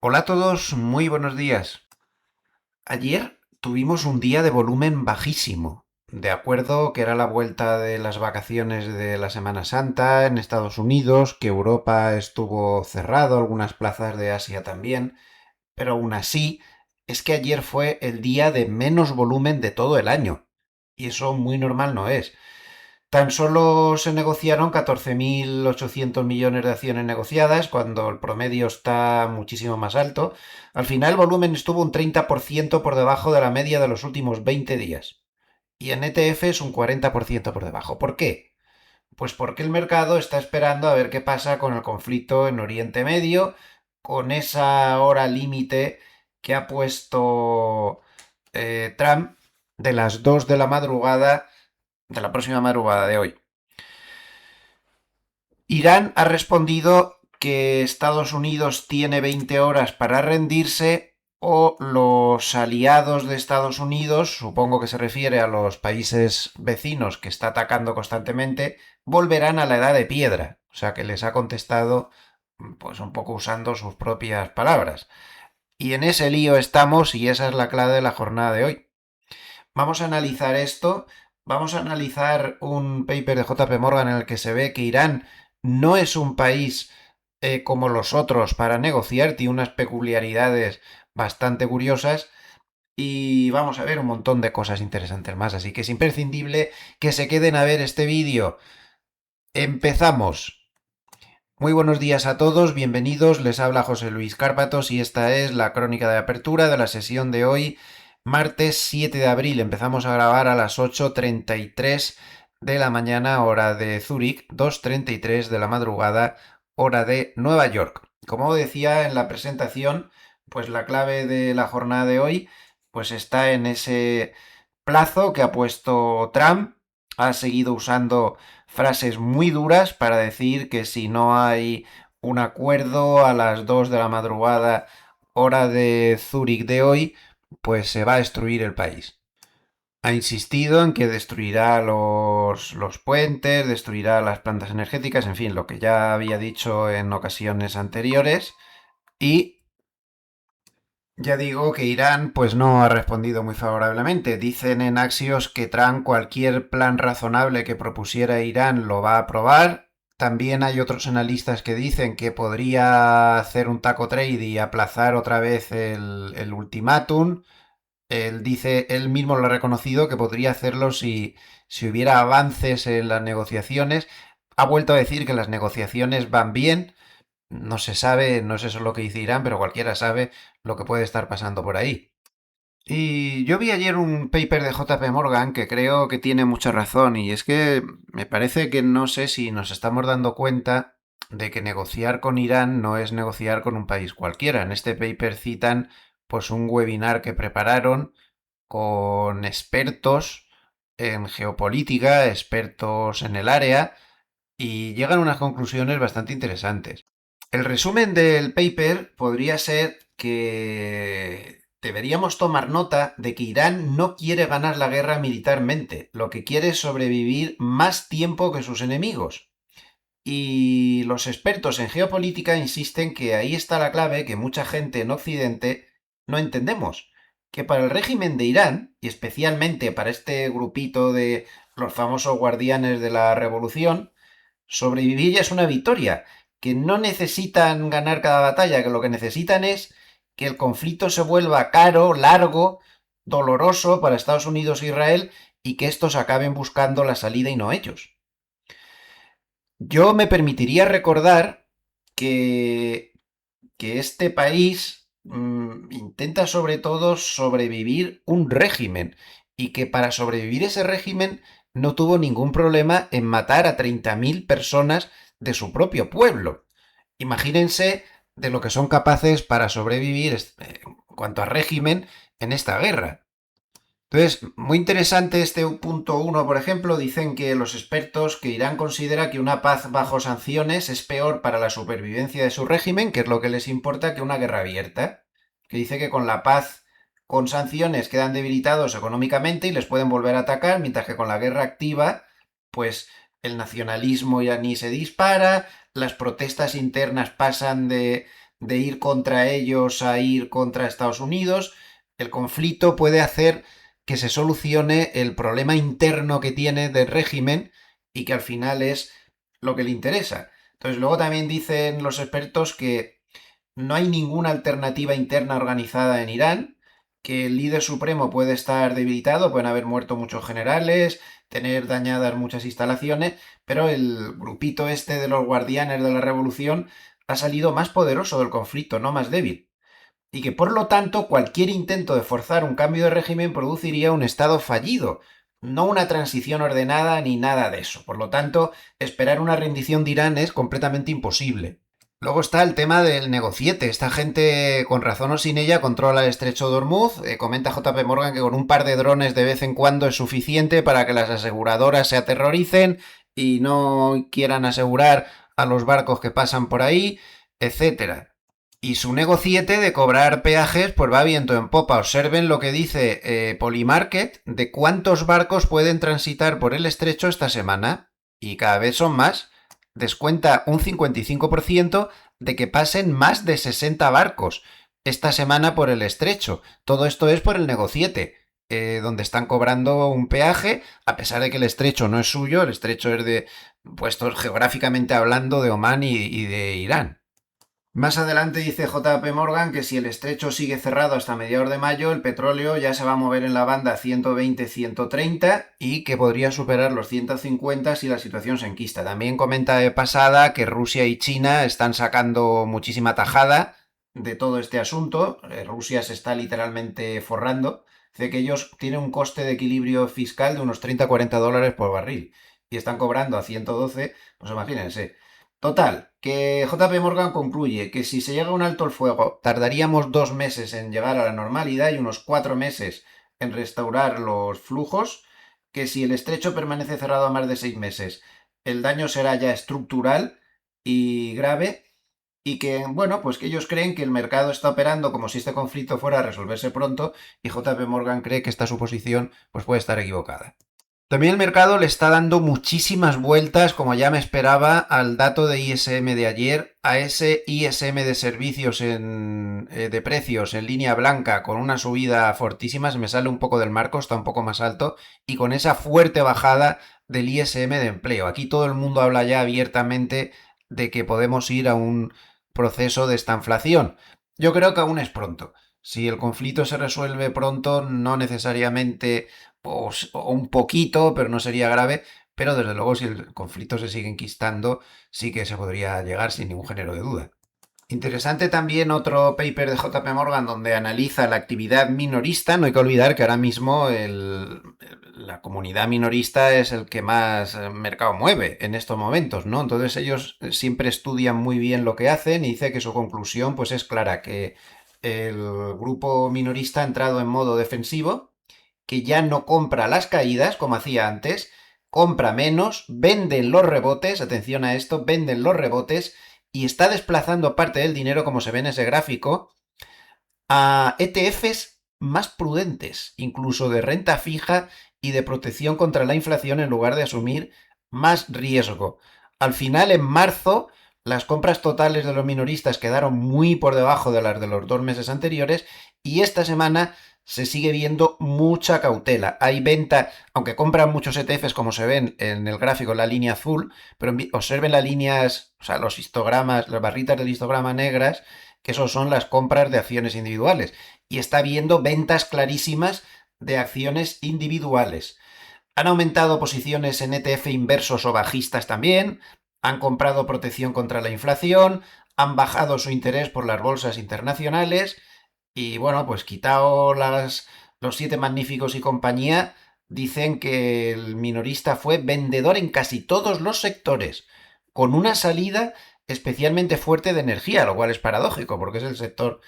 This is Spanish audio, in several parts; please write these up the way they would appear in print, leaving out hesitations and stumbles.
Hola a todos, muy buenos días. Ayer tuvimos un día de volumen bajísimo. De acuerdo que era la vuelta de las vacaciones de la Semana Santa en Estados Unidos, que Europa estuvo cerrado, algunas plazas de Asia también, pero aún así es que ayer fue el día de menos volumen de todo el año. Y eso muy normal no es. Tan solo se negociaron 14.800 millones de acciones negociadas, cuando el promedio está muchísimo más alto. Al final el volumen estuvo un 30% por debajo de la media de los últimos 20 días. Y en ETF es un 40% por debajo. ¿Por qué? Pues porque el mercado está esperando a ver qué pasa con el conflicto en Oriente Medio, con esa hora límite que ha puesto Trump de las 2 de la madrugada, de la próxima madrugada de hoy. Irán ha respondido que Estados Unidos tiene 20 horas para rendirse o los aliados de Estados Unidos, supongo que se refiere a los países vecinos que está atacando constantemente, volverán a la edad de piedra. O sea que les ha contestado pues un poco usando sus propias palabras. Y en ese lío estamos y esa es la clave de la jornada de hoy. Vamos a analizar esto, vamos a analizar un paper de JP Morgan en el que se ve que Irán no es un país como los otros para negociar, tiene unas peculiaridades bastante curiosas y vamos a ver un montón de cosas interesantes más, así que es imprescindible que se queden a ver este vídeo. Empezamos. Muy buenos días a todos, bienvenidos, les habla José Luis Cárpatos y esta es la crónica de apertura de la sesión de hoy, martes 7 de abril. Empezamos a grabar a las 8:33 de la mañana, hora de Zúrich, 2:33 de la madrugada, hora de Nueva York. Como decía en la presentación, pues la clave de la jornada de hoy pues está en ese plazo que ha puesto Trump. Ha seguido usando frases muy duras para decir que si no hay un acuerdo a las 2 de la madrugada, hora de Zúrich de hoy, pues se va a destruir el país. Ha insistido en que destruirá los puentes, destruirá las plantas energéticas, en fin, lo que ya había dicho en ocasiones anteriores. Y ya digo que Irán pues no ha respondido muy favorablemente. Dicen en Axios que Trump cualquier plan razonable que propusiera Irán lo va a aprobar. También hay otros analistas que dicen que podría hacer un taco trade y aplazar otra vez el ultimátum. Él mismo lo ha reconocido que podría hacerlo si hubiera avances en las negociaciones. Ha vuelto a decir que las negociaciones van bien, no se sabe, no es eso lo que dice Irán, pero cualquiera sabe lo que puede estar pasando por ahí. Y yo vi ayer un paper de JP Morgan que creo que tiene mucha razón y es que me parece que no sé si nos estamos dando cuenta de que negociar con Irán no es negociar con un país cualquiera. En este paper citan pues un webinar que prepararon con expertos en geopolítica, expertos en el área y llegan a unas conclusiones bastante interesantes. El resumen del paper podría ser que deberíamos tomar nota de que Irán no quiere ganar la guerra militarmente, lo que quiere es sobrevivir más tiempo que sus enemigos. Y los expertos en geopolítica insisten que ahí está la clave que mucha gente en Occidente no entendemos, que para el régimen de Irán, y especialmente para este grupito de los famosos guardianes de la revolución, sobrevivir ya es una victoria, que no necesitan ganar cada batalla, que lo que necesitan es que el conflicto se vuelva caro, largo, doloroso para Estados Unidos e Israel y que estos acaben buscando la salida y no ellos. Yo me permitiría recordar que, que este país intenta sobre todo sobrevivir un régimen y que para sobrevivir ese régimen no tuvo ningún problema en matar a 30.000 personas de su propio pueblo. Imagínense de lo que son capaces para sobrevivir en cuanto a régimen en esta guerra. Entonces, muy interesante este punto uno, por ejemplo, dicen que los expertos que Irán considera que una paz bajo sanciones es peor para la supervivencia de su régimen, que es lo que les importa, que una guerra abierta. Que dice que con la paz con sanciones quedan debilitados económicamente y les pueden volver a atacar, mientras que con la guerra activa, pues el nacionalismo iraní se dispara, las protestas internas pasan de ir contra ellos a ir contra Estados Unidos. El conflicto puede hacer que se solucione el problema interno que tiene del régimen y que al final es lo que le interesa. Entonces luego también dicen los expertos que no hay ninguna alternativa interna organizada en Irán, que el líder supremo puede estar debilitado, pueden haber muerto muchos generales, tener dañadas muchas instalaciones, pero el grupito este de los guardianes de la revolución ha salido más poderoso del conflicto, no más débil. Y que por lo tanto cualquier intento de forzar un cambio de régimen produciría un estado fallido, no una transición ordenada ni nada de eso. Por lo tanto, esperar una rendición de Irán es completamente imposible. Luego está el tema del negociete. Esta gente, con razón o sin ella, controla el estrecho de Hormuz. Comenta JP Morgan que con un par de drones de vez en cuando es suficiente para que las aseguradoras se aterroricen y no quieran asegurar a los barcos que pasan por ahí, etcétera. Y su negociete de cobrar peajes pues va viento en popa. Observen lo que dice Polymarket de cuántos barcos pueden transitar por el estrecho esta semana. Y cada vez son más. Descuenta un 55% de que pasen más de 60 barcos esta semana por el estrecho. Todo esto es por el negociete, donde están cobrando un peaje, a pesar de que el estrecho no es suyo, el estrecho es de, puestos geográficamente hablando, de Omán y de Irán. Más adelante dice JP Morgan que si el estrecho sigue cerrado hasta mediados de mayo, el petróleo ya se va a mover en la banda 120-130 y que podría superar los 150 si la situación se enquista. También comenta de pasada que Rusia y China están sacando muchísima tajada de todo este asunto. Rusia se está literalmente forrando. Dice que ellos tienen un coste de equilibrio fiscal de unos 30-40 dólares por barril y están cobrando a 112, pues imagínense. Total, que JP Morgan concluye que si se llega a un alto el fuego, tardaríamos 2 meses en llegar a la normalidad y unos 4 meses en restaurar los flujos, que si el estrecho permanece cerrado a más de 6 meses, el daño será ya estructural y grave, y que, bueno, pues que ellos creen que el mercado está operando como si este conflicto fuera a resolverse pronto, y JP Morgan cree que esta suposición pues puede estar equivocada. También el mercado le está dando muchísimas vueltas, como ya me esperaba, al dato de ISM de ayer, a ese ISM de servicios de precios en línea blanca con una subida fortísima, se me sale un poco del marco, está un poco más alto, y con esa fuerte bajada del ISM de empleo. Aquí todo el mundo habla ya abiertamente de que podemos ir a un proceso de estanflación. Yo creo que aún es pronto. Si el conflicto se resuelve pronto, no necesariamente o un poquito, pero no sería grave. Pero desde luego, si el conflicto se sigue enquistando, sí que se podría llegar sin ningún género de duda. Interesante también otro paper de JP Morgan donde analiza la actividad minorista. No hay que olvidar que ahora mismo la comunidad minorista es el que más mercado mueve en estos momentos, ¿no? Entonces ellos siempre estudian muy bien lo que hacen y dice que su conclusión pues es clara, que el grupo minorista ha entrado en modo defensivo, que ya no compra las caídas como hacía antes, compra menos, venden los rebotes, atención a esto, venden los rebotes y está desplazando parte del dinero, como se ve en ese gráfico, a ETFs más prudentes, incluso de renta fija y de protección contra la inflación en lugar de asumir más riesgo. Al final, en marzo, las compras totales de los minoristas quedaron muy por debajo de las de los 2 meses anteriores y esta semana se sigue viendo mucha cautela. Hay venta, aunque compran muchos ETFs como se ven en el gráfico en la línea azul, pero observen las líneas, o sea, los histogramas, las barritas del histograma negras, que eso son las compras de acciones individuales. Y está viendo ventas clarísimas de acciones individuales. Han aumentado posiciones en ETF inversos o bajistas también, han comprado protección contra la inflación, han bajado su interés por las bolsas internacionales y bueno, pues quitado los 7 magníficos y compañía, dicen que el minorista fue vendedor en casi todos los sectores, con una salida especialmente fuerte de energía, lo cual es paradójico porque es el sector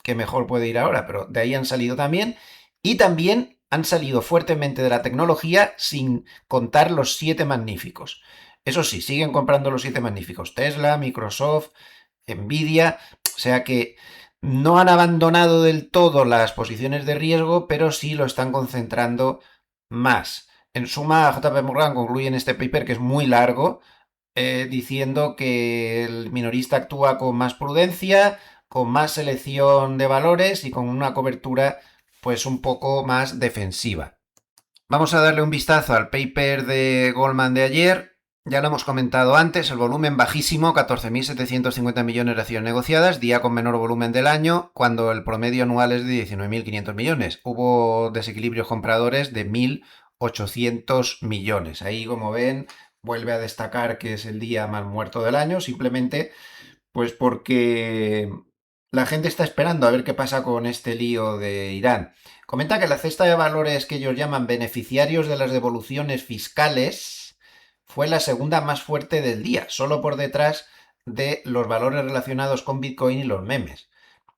que mejor puede ir ahora, pero de ahí han salido también y también han salido fuertemente de la tecnología sin contar los 7 magníficos. Eso sí, siguen comprando los 7 magníficos, Tesla, Microsoft, Nvidia, o sea que no han abandonado del todo las posiciones de riesgo, pero sí lo están concentrando más. En suma, JP Morgan concluye en este paper, que es muy largo, diciendo que el minorista actúa con más prudencia, con más selección de valores y con una cobertura pues un poco más defensiva. Vamos a darle un vistazo al paper de Goldman de ayer. Ya lo hemos comentado antes, el volumen bajísimo, 14.750 millones de acciones negociadas, día con menor volumen del año, cuando el promedio anual es de 19.500 millones. Hubo desequilibrios compradores de 1.800 millones. Ahí, como ven, vuelve a destacar que es el día más muerto del año, simplemente pues porque la gente está esperando a ver qué pasa con este lío de Irán. Comenta que la cesta de valores que ellos llaman beneficiarios de las devoluciones fiscales fue la segunda más fuerte del día, solo por detrás de los valores relacionados con Bitcoin y los memes.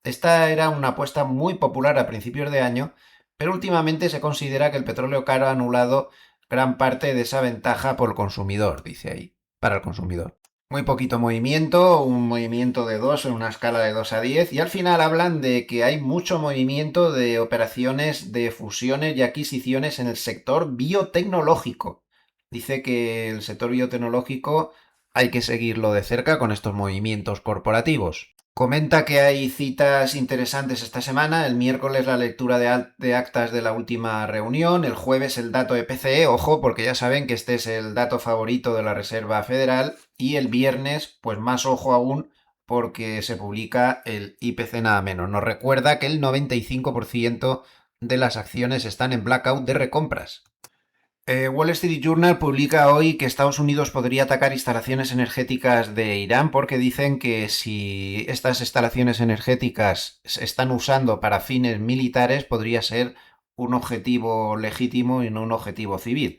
Esta era una apuesta muy popular a principios de año, pero últimamente se considera que el petróleo caro ha anulado gran parte de esa ventaja por el consumidor, dice ahí, para el consumidor. Muy poquito movimiento, un movimiento de 2 en una escala de 2 a 10 y al final hablan de que hay mucho movimiento de operaciones de fusiones y adquisiciones en el sector biotecnológico. Dice que el sector biotecnológico hay que seguirlo de cerca con estos movimientos corporativos. Comenta que hay citas interesantes esta semana, el miércoles la lectura de actas de la última reunión, el jueves el dato de PCE, ojo, porque ya saben que este es el dato favorito de la Reserva Federal, y el viernes, pues más ojo aún, porque se publica el IPC nada menos. Nos recuerda que el 95% de las acciones están en blackout de recompras. Wall Street Journal publica hoy que Estados Unidos podría atacar instalaciones energéticas de Irán porque dicen que si estas instalaciones energéticas se están usando para fines militares podría ser un objetivo legítimo y no un objetivo civil.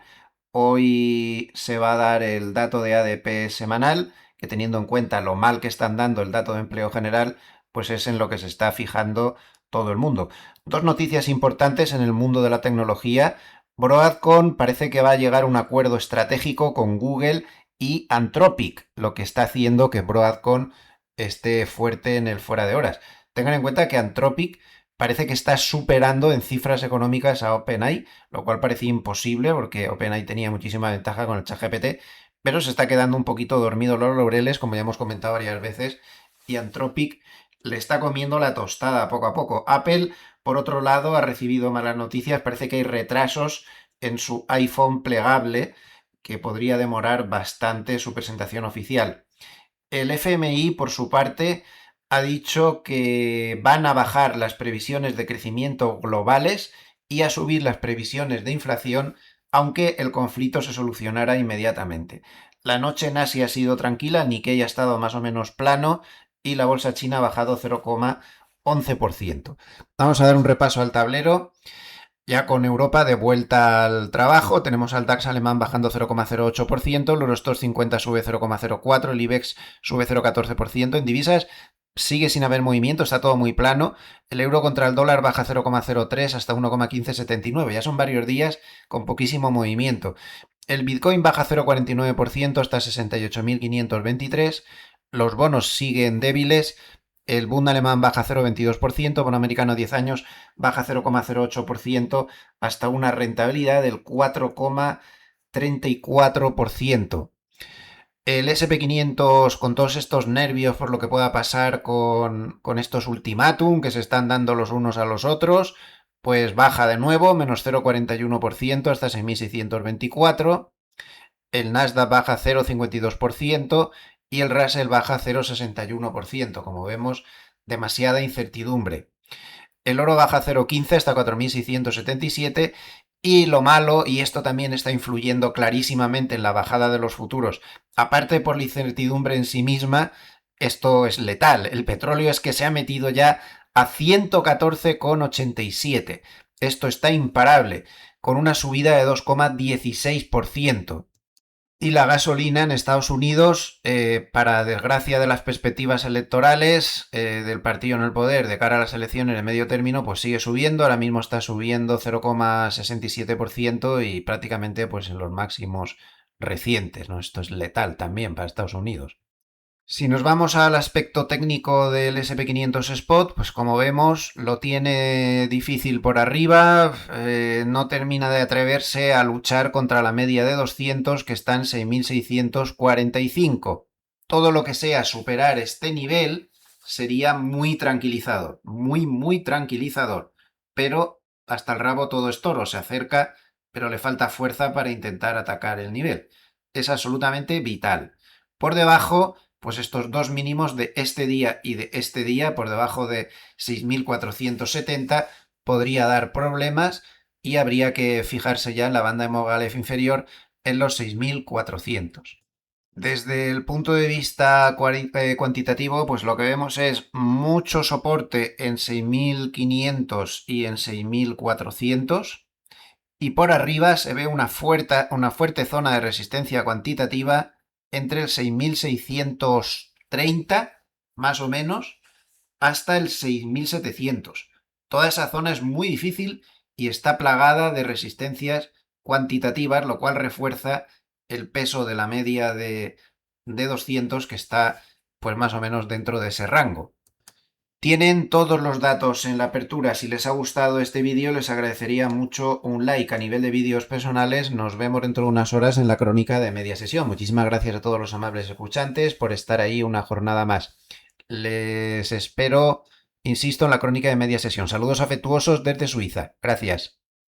Hoy se va a dar el dato de ADP semanal, que teniendo en cuenta lo mal que están dando el dato de empleo general, pues es en lo que se está fijando todo el mundo. Dos noticias importantes en el mundo de la tecnología. Broadcom parece que va a llegar a un acuerdo estratégico con Google y Anthropic, lo que está haciendo que Broadcom esté fuerte en el fuera de horas. Tengan en cuenta que Anthropic parece que está superando en cifras económicas a OpenAI, lo cual parecía imposible porque OpenAI tenía muchísima ventaja con el ChatGPT, pero se está quedando un poquito dormido los laureles, como ya hemos comentado varias veces, y Anthropic le está comiendo la tostada poco a poco. Apple, por otro lado, ha recibido malas noticias, parece que hay retrasos en su iPhone plegable, que podría demorar bastante su presentación oficial. El FMI, por su parte, ha dicho que van a bajar las previsiones de crecimiento globales y a subir las previsiones de inflación, aunque el conflicto se solucionara inmediatamente. La noche en Asia ha sido tranquila, Nikkei ha estado más o menos plano y la bolsa china ha bajado 0,11%. Vamos a dar un repaso al tablero. Ya con Europa de vuelta al trabajo, tenemos al DAX alemán bajando 0,08%, el Eurostoxx 50 sube 0,04%, el IBEX sube 0,14%. En divisas sigue sin haber movimiento, está todo muy plano. El euro contra el dólar baja 0,03 hasta 1,1579. Ya son varios días con poquísimo movimiento. El Bitcoin baja 0,49% hasta 68.523. Los bonos siguen débiles. El Bund alemán baja 0,22%, bono americano 10 años baja 0,08% hasta una rentabilidad del 4,34%. El SP500 con todos estos nervios por lo que pueda pasar con estos ultimátum que se están dando los unos a los otros, pues baja de nuevo, menos 0,41% hasta 6.624. El Nasdaq baja 0,52% y el Russell baja 0,61%. Como vemos, demasiada incertidumbre. El oro baja 0,15 hasta 4.677 y lo malo, y esto también está influyendo clarísimamente en la bajada de los futuros, aparte por la incertidumbre en sí misma, esto es letal. El petróleo es que se ha metido ya a 114,87. Esto está imparable, con una subida de 2,16%. Y la gasolina en Estados Unidos, para desgracia de las perspectivas electorales del partido en el poder de cara a las elecciones de medio término, pues sigue subiendo. Ahora mismo está subiendo 0,67% y prácticamente pues en los máximos recientes, ¿no? Esto es letal también para Estados Unidos. Si nos vamos al aspecto técnico del SP500 Spot, pues como vemos lo tiene difícil por arriba, no termina de atreverse a luchar contra la media de 200 que está en 6.645. Todo lo que sea superar este nivel sería muy tranquilizador, muy tranquilizador. Pero hasta el rabo todo es toro, se acerca, pero le falta fuerza para intentar atacar el nivel. Es absolutamente vital. Por debajo, pues estos dos mínimos de este día y de este día, por debajo de 6.470, podría dar problemas y habría que fijarse ya en la banda de Mogalef inferior en los 6.400. Desde el punto de vista cuantitativo, pues lo que vemos es mucho soporte en 6.500 y en 6.400. Y por arriba se ve una fuerte zona de resistencia cuantitativa entre el 6.630, más o menos, hasta el 6.700. Toda esa zona es muy difícil y está plagada de resistencias cuantitativas, lo cual refuerza el peso de la media de 200 que está pues más o menos dentro de ese rango. Tienen todos los datos en la apertura. Si les ha gustado este vídeo, les agradecería mucho un like. A nivel de vídeos personales, nos vemos dentro de unas horas en la crónica de media sesión. Muchísimas gracias a todos los amables escuchantes por estar ahí una jornada más. Les espero, insisto, en la crónica de media sesión. Saludos afectuosos desde Suiza. Gracias.